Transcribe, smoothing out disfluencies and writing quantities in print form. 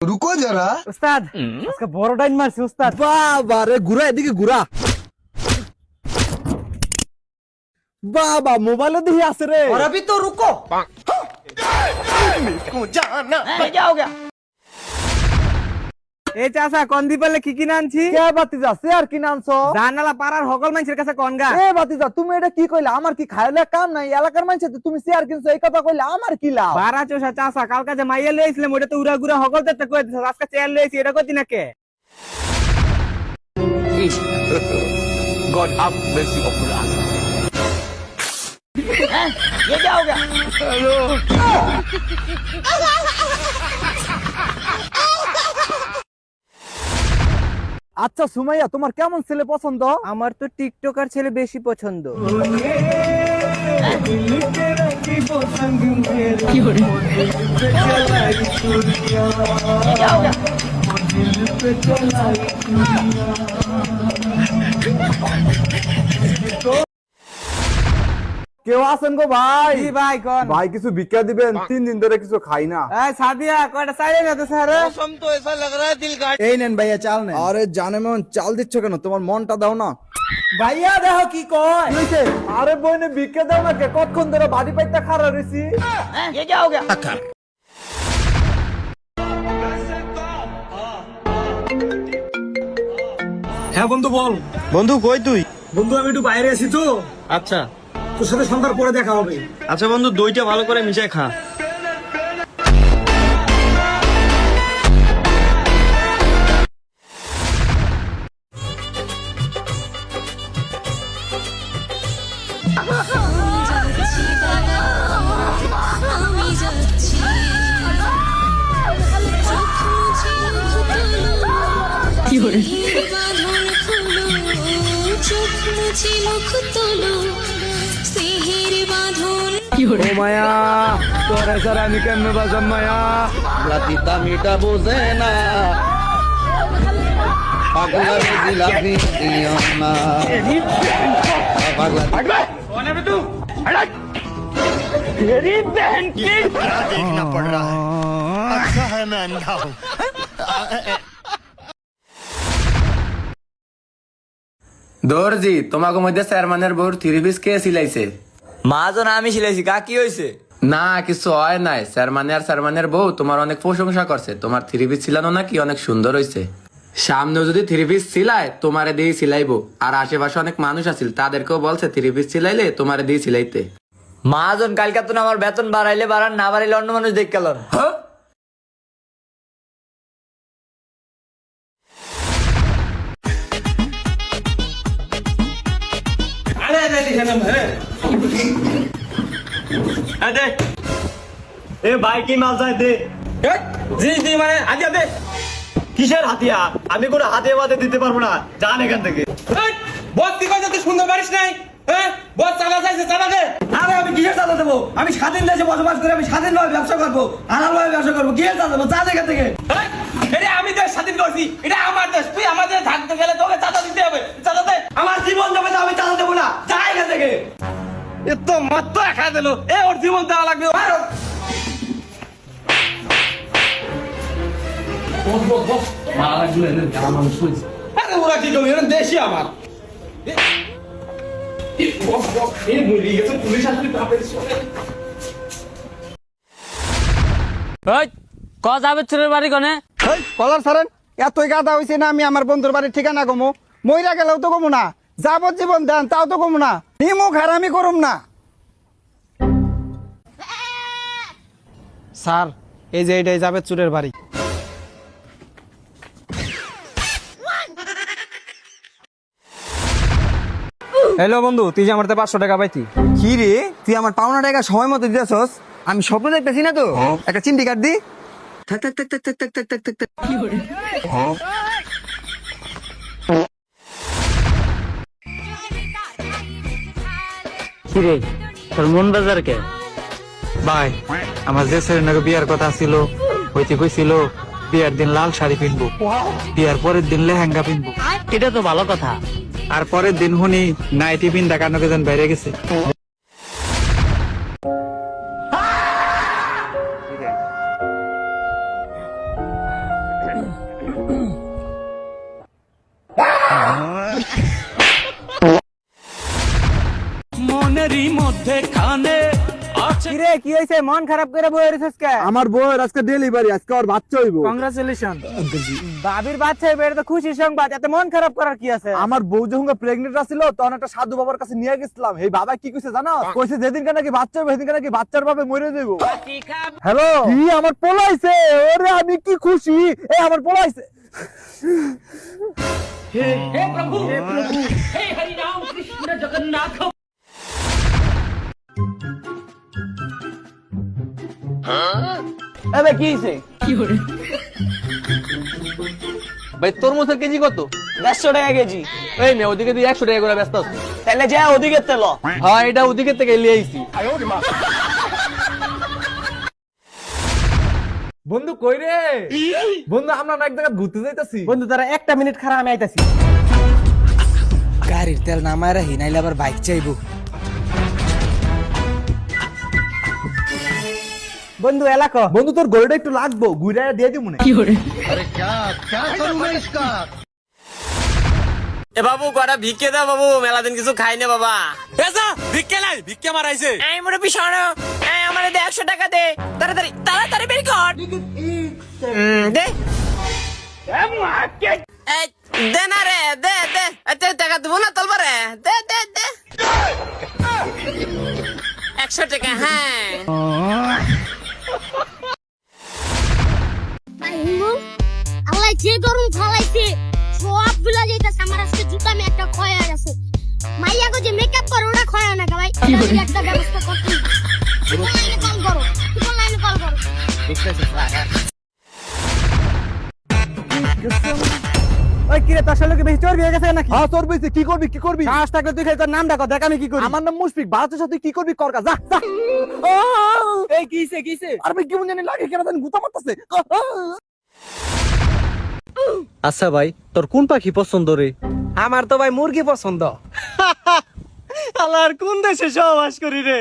रुको जरा। উস্তাদ আজকে বড় ডাইন মারছি উস্তাদ। বাবা রে, ঘুরা এদিকে ঘুরা। বাবা মোবাইলও দেখি আছে রে। और अभी तो रुको। क्या हो गया? এই চাচা কোন দিপালে কি কিনে আনছি? কে বাতিজা চেয়ার কিনে আনছো? জানালা পাড়ার হকল মানুষের কাছে কনগা। এ বাতিজা তুমি এটা কি কইলা? আমার কি খাইলে কাম নাই? এলাকার মানুষ তুমি চেয়ার কিনছো এই কথা কইলা আমার কি লাভ? বারা চোষা চাচা কালকে যে মাইয়া লইছিলাম ওটা তো উড়া গুড়া হকল দেখতে কই দিছ, আজকে চেয়ার লইছি এটা কইতি না কে? God have mercy upon us. ये क्या हो गया? আচ্ছা সুমাইয়া, তোমার কেমন ছেলে পছন্দ? আমার তো টিকটকার ছেলে বেশি পছন্দ। কেউ আছেন গো ভাই? জি ভাই কোন? ভাই কিছু ভিক্ষা দিবেন, 3 দিন ধরে কিছু খাই না। এই সাদিয়া কয়টা চাইলে না তো স্যার? मौसम तो ऐसा लग रहा है दिल गाड़। এই নেন ভাইয়া চাল নেন। আরে জানে মন চাল দিচ্ছ কেন? তোমার মনটা দাও না। ভাইয়া দেখো কি কয়। হইছে? আরে বইনে ভিক্ষা দাও না কে? কতক্ষণ ধরে বাড়ি পাইতে খাড়া রইছি। ये क्या हो गया? হ্যাঁ বন্ধু বল। বন্ধু কই তুই? বন্ধু আমি একটু বাইরে আছি তো, আচ্ছা তোর সাথে সন্ধ্যার পরে দেখা হবে। আচ্ছা বন্ধু, দইটা ভালো করে মিশায় খা। ও মায়া, তোরে ছাড়া আমি কেমনে বাজাম মায়া? লাতিতা মিটা বোঝে না, পাগলা রে জিলাপি দিও না। পাগলা देखना पड़ रहा है। अच्छा है मैं अंधा हूँ। দর্জি, তোমাকে মধ্যে চেয়ারম্যানের বউর 3 পিস কে সিলাইছে? মাজন আমি সিলাইছি, কা কি হয়েছে? না কিছু হয় নাই, চেয়ারম্যানের বউ তোমার অনেক প্রশংসা করছে। তোমার 3 পিস সিলানো নাকি অনেক সুন্দর হয়েছে। সামনে যদি 3 পিস সিলায় তোমারে দিয়ে সিলাইবো। আর আশেপাশে অনেক মানুষ আছিল, তাদেরকেও বলছে 3 পিস সিলাইলে তোমারে দিয়ে সিলাইতে। মাজন কালকে তো আমার বেতন বাড়াইলে বাড়ান, না বাড়াইলে অন্য মানুষ দেখ গেল। এ ভাই কি মাল চাই দে। জিনিস দিই মানে হাতিয়া দে। কিসের হাতিয়া? আমি কোনো হাতে বাদে দিতে পারবো না, যান এখান থেকে। বস কি কইছে তুই সুন্দর পারিস নাই? হ্যাঁ বস চালা চাইছে, চালা দে। আরে আমি কিসের চাঁদা দেবো? আমি স্বাধীন দেশে বসবাস করে আমি স্বাধীনভাবে ব্যবসা করবো, হালালভাবে ব্যবসা করবো। কিসের চাঁদা দেবো? চাঁদ এখান থেকে। এটা আমি দেশ স্বাধীন করছি, এটা আমার দেশ। তুই আমাদের থাকতে গেলে তোকে চাঁদা দিতে হবে। চাঁদা দে। আমার জীবন যাবে না, আমি চাঁদা দেবো না, যা এখান থেকে। এ তো মত একা দিল। এ ওর জীবন দেওয়া লাগবে। আরে ওরা কি করবে? এরা দেশই আমার। জাবেদপুরের বাড়ি কোনে? কলার ছাড়েন, এতই গাদা হইছে না আমি আমার বন্ধুর বাড়ির ঠিকানা কমো? মইরা গেলেও তো কমু না, যাবজ্জীবন দেন তাও তো কমু না, নিমুখ হারামি করুম না। স্যার এই যে এটাই যাবে চুরের বাড়ি। হ্যালো বন্ধু, তুই যে আমার 500 টাকা পাইতি। কি রে, তুই আমার পাওনা টাকা সময় মতো দিতেছস? আমি স্বপ্ন দেখতেছি না তো? একটা চিমটি কাট দি। থাক থাক থাক থাক থাক থাক থাক থাক থাক। কিরে তোর মন বাজার কে? ভাই আমার যে ছেলেটাকে বিয়ার কথা ছিল হইতে কইছিল বিয়ার দিন লাল শাড়ি পিনবো, বিয়ার পরের দিন লেহেঙ্গা পিনবো, এটা তো ভালো কথা। আর পরের দিন শুনি নাইটি পিন দেখানো কেজন বাইরে গেছে। কিরে কি হইছে মন খারাপ করে বই রেছিস কে? আমার বউয়ের আজকে ডেলিভারি, আজকে ওর বাচ্চা হইব। কংগ্রাচুলেশন। বাবির বাচ্চা হইবে, এটা তো খুশি সংবাদ, এত মন খারাপ করার কি আছে? আমার বউ যখন প্রেগনেন্ট আছিল তখন একটা সাধু বাবার কাছে নিয়ে গেছিলাম। এই বাবা কি কইছে জানো? কইছে যেদিন নাকি বাচ্চা হবে সেদিন নাকি বাচ্চার বাবা মরে যাইব। হ্যালো, কি আমার পোলাইছে? ওরে আমি কি খুশি, এই আমার পোলাইছে। এবে কি হইছে? ভাই তরমুজের কেজি কত? 150 টাকা কেজি। এই মেয়ে ওদিকে দিয়ে 100 টাকা করে ব্যস্ত আছে। তাহলে যা ওদিকে তেল। হ্যাঁ এটা ওদিকে থেকে লিয়ে আইছি। বন্ধু কই রে? বন্ধু আমরা না এক জায়গায় ঘুরতে যাইতাছি। বন্ধু তারা একটা মিনিট খারাপ, আমি আইতাছি। গাড়ির তেল নামায় রাখি, নাইলে আবার বাইক চাইবো। বন্ধু এলাকা বন্ধু তোর গরুটা একটু লাগবো, ঘুরে দিয়ে দিব মনে। এ বাবু কটা ভিক্ষে দাও বাবু, মেলা দিন কিছু খাই না বাবা। ভিক্ষা নাই, ভিক্ষা মারাইছে। এই মোরে পিছনে, এই আমারে দে 100 টাকা দে, তাড়াতাড়ি তাড়াতাড়ি বের কর। দে এই দে না রে, দে দে। আচ্ছা টাকা দেবো না তোলবা রে, দে দে দে 100 টাকা। হ্যাঁ আল্লাহ যে গরম ফালাইছে সব ভুলা যাইতাছে। আমার আজকে জুতা মে একটা খয়া গেছে। মাইয়া গো যে মেকআপ করে ওটা খয়া না ভাই, একটা ব্যবস্থা করতে। লাইনে কল করো, লাইনে কল করো। ওই কিরে তোর শালা কি বেশি চর্বি হয়ে গেছে নাকি? হ্যাঁ তোর বেশি কি করবি, কি করবি? সাহস থাকলে তুই খালি তোর নাম ডাকো, দেখ আমি কি করি। আমার নাম মুশফিক, বাচ্চার সাথে কি করবি কর, যা যা। এই কিছে কিছে? আর আমি কেমন জানি লাগে, কেন জানি গুতা মারতাছে। আচ্ছা ভাই তোর কোন পাখি পছন্দ রে? আমার তো ভাই মুরগি পছন্দ। আল্লাহর কোন দেশে সহবাস করি রে?